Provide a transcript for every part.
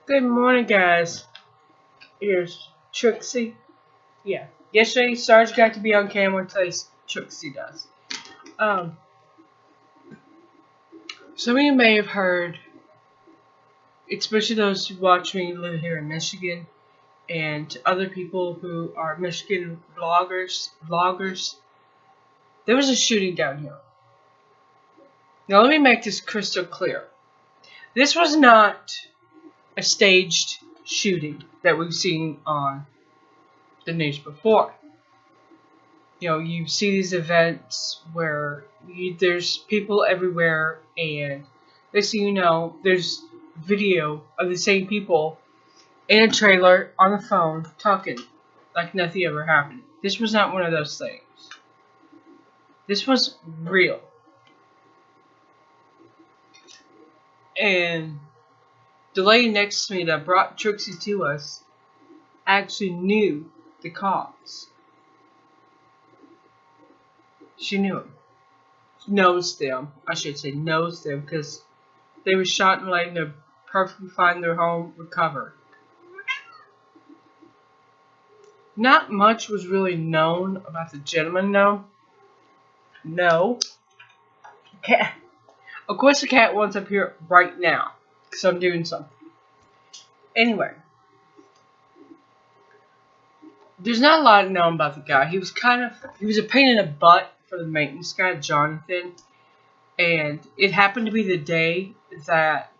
Good morning, guys. Here's Trixie. Yeah. Yesterday, Sarge got to be on camera. Today, Trixie does. Um, some of you may have heard, especially those who watch me live here in Michigan, and other people who are Michigan vloggers. There was a shooting down here. Now, let me make this crystal clear. This was not a staged shooting that we've seen on the news before. You see these events where there's people everywhere, and next thing you know, there's video of the same people in a trailer on the phone talking like nothing ever happened. This was not one of those things. This was real. And the lady next to me that brought Trixie to us actually knew the cops. She knew them. Knows them. I should say knows them, because they were shot and laid in a perfectly fine, their home recovered. Not much was really known about the gentleman, though. No. Cat. Of course the cat wants up here right now, because I'm doing something. Anyway. There's not a lot known about the guy. He was a pain in the butt for the maintenance guy, Jonathan. And it happened to be the day that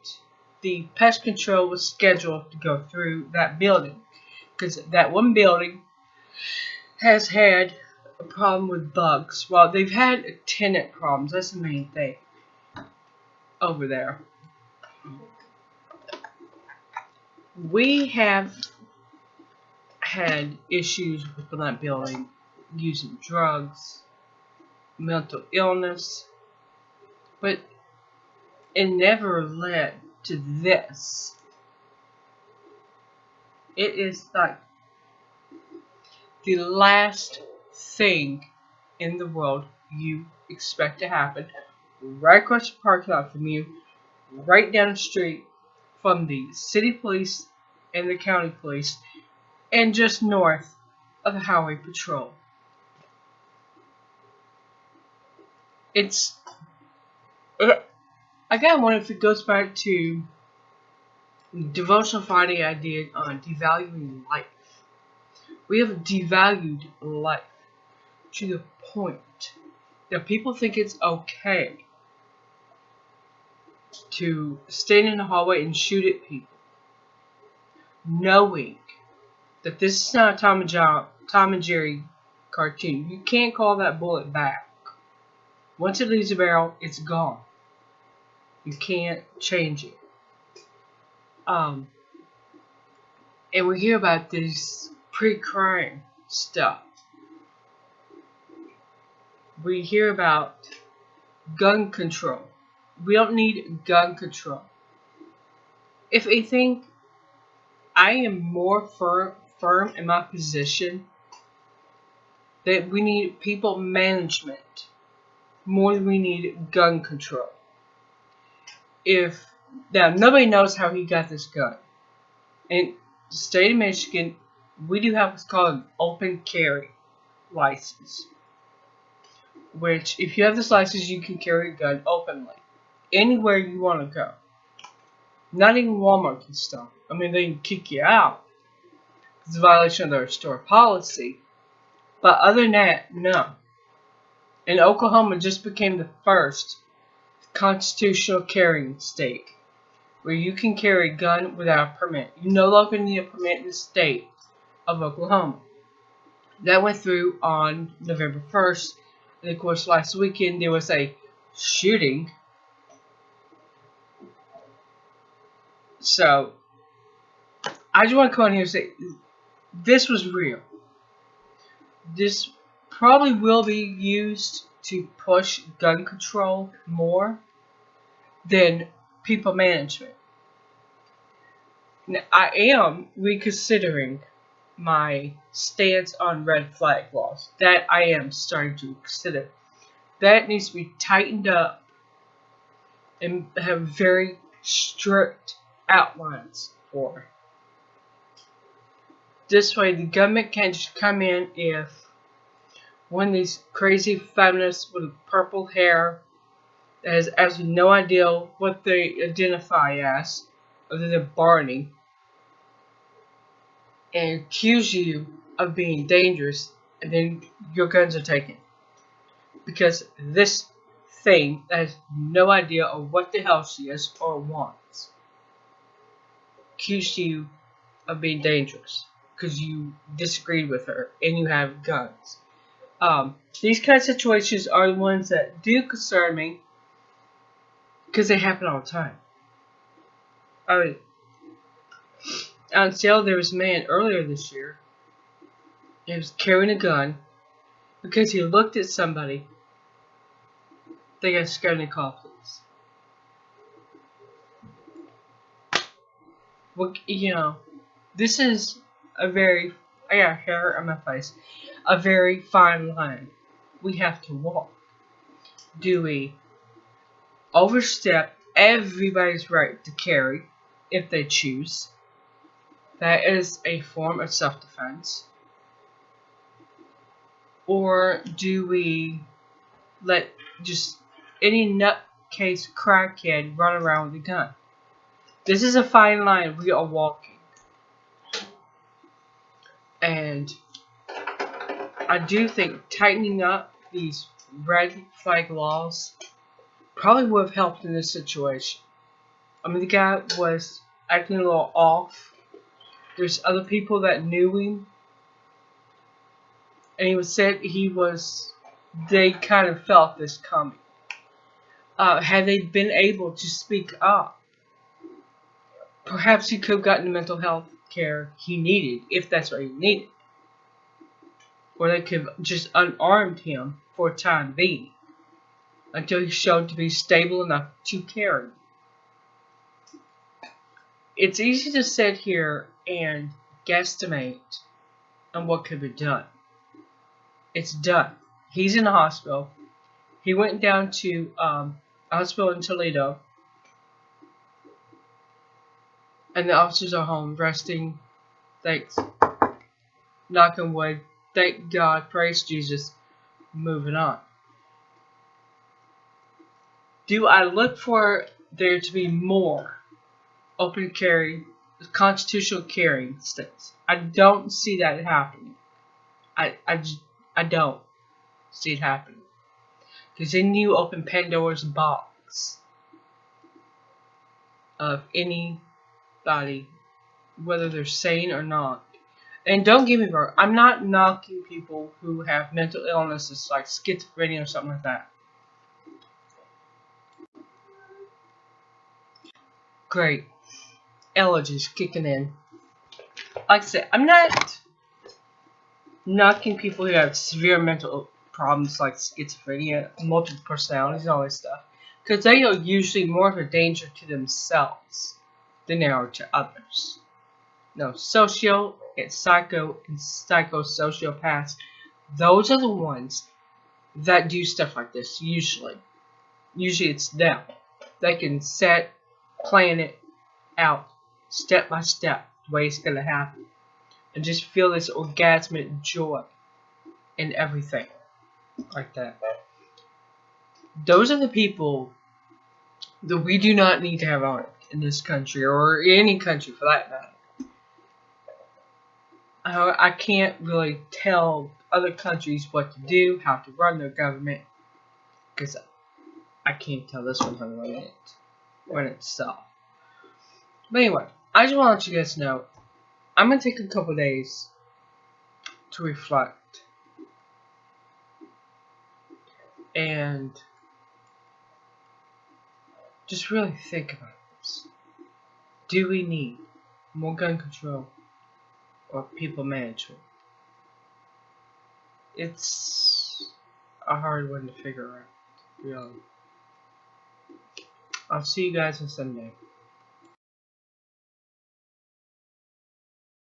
the pest control was scheduled to go through that building. Because that one building has had a problem with bugs. Well, they've had tenant problems. That's the main thing over there. We have had issues within that building using drugs, mental illness, but it never led to this. It is like the last thing in the world you expect to happen, right across the parking lot from you, right down the street from the city police and the county police, and just north of the highway patrol. I gotta wonder if it goes back to Devotional Friday I did on devaluing life. We have devalued life to the point that people think it's okay to stand in the hallway and shoot at people, knowing that this is not a Tom and Jerry cartoon. You can't call that bullet back. Once it leaves the barrel, it's gone. You can't change it. And we hear about this pre-crime stuff. We hear about gun control. We don't need gun control. If anything, I am more firm in my position that we need people management more than we need gun control. Now, nobody knows how he got this gun. In the state of Michigan, we do have what's called an open carry license, which, if you have this license, you can carry a gun openly anywhere you want to go. Not even Walmart can stop. I mean, they can kick you out. It's a violation of their store policy. But other than that, no. And Oklahoma just became the first constitutional carrying state where you can carry a gun without a permit. You no longer need a permit in the state of Oklahoma. That went through on November 1st. And of course, last weekend there was a shooting. So, I just want to come on here and say, this was real. This probably will be used to push gun control more than people management. Now, I am reconsidering my stance on red flag laws. That I am starting to consider. That needs to be tightened up and have very strict outlines for. This way, the government can't just come in if one of these crazy feminists with purple hair that has absolutely no idea what they identify as, other than Barney, and accuse you of being dangerous, and then your guns are taken. Because this thing has no idea of what the hell she is or wants accused you of being dangerous because you disagreed with her and you have guns. These kind of situations are the ones that do concern me because they happen all the time. I mean, out in Seattle, there was a man earlier this year. He was carrying a gun because he looked at somebody. They got scared and called police. Well, this is a very, I got hair on my face, a very fine line we have to walk. Do we overstep everybody's right to carry if they choose? That is a form of self-defense. Or do we let just any nutcase crackhead run around with a gun? This is a fine line we are walking. And I do think tightening up these red flag laws probably would have helped in this situation. I mean, the guy was acting a little off. There's other people that knew him. And he said they kind of felt this coming. Had they been able to speak up, perhaps he could have gotten the mental health care he needed, if that's what he needed. Or they could have just unarmed him for a time being, until he showed to be stable enough to carry. It's easy to sit here and guesstimate on what could be done. It's done. He's in the hospital. He went down to a hospital in Toledo, and the officers are home resting. Thanks. Knock on wood. Thank God. Praise Jesus. Moving on. Do I look for there to be more open carry, constitutional carrying states? I don't see that happening. I don't see it happening. Because then you open Pandora's box of anybody, whether they're sane or not. And don't get me wrong, I'm not knocking people who have mental illnesses like schizophrenia or something like that. Great. Allergies kicking in. Like I said, I'm not knocking people who have severe mental problems like schizophrenia, multiple personalities, and all this stuff. Because they are usually more of a danger to themselves than they are to others. No, socio and psychosociopaths, those are the ones that do stuff like this, usually. Usually it's them. They can plan it out, step by step, the way it's going to happen. And just feel this orgasmic joy in everything. Like that. Those are the people that we do not need to have on in this country, or any country for that matter. I can't really tell other countries what to do, how to run their government, because I can't tell this one how to run itself. But anyway, I just want to let you guys know, I'm going to take a couple days to reflect and just really think about this. Do we need more gun control or people management? It's a hard one to figure out, really. I'll see you guys on Sunday.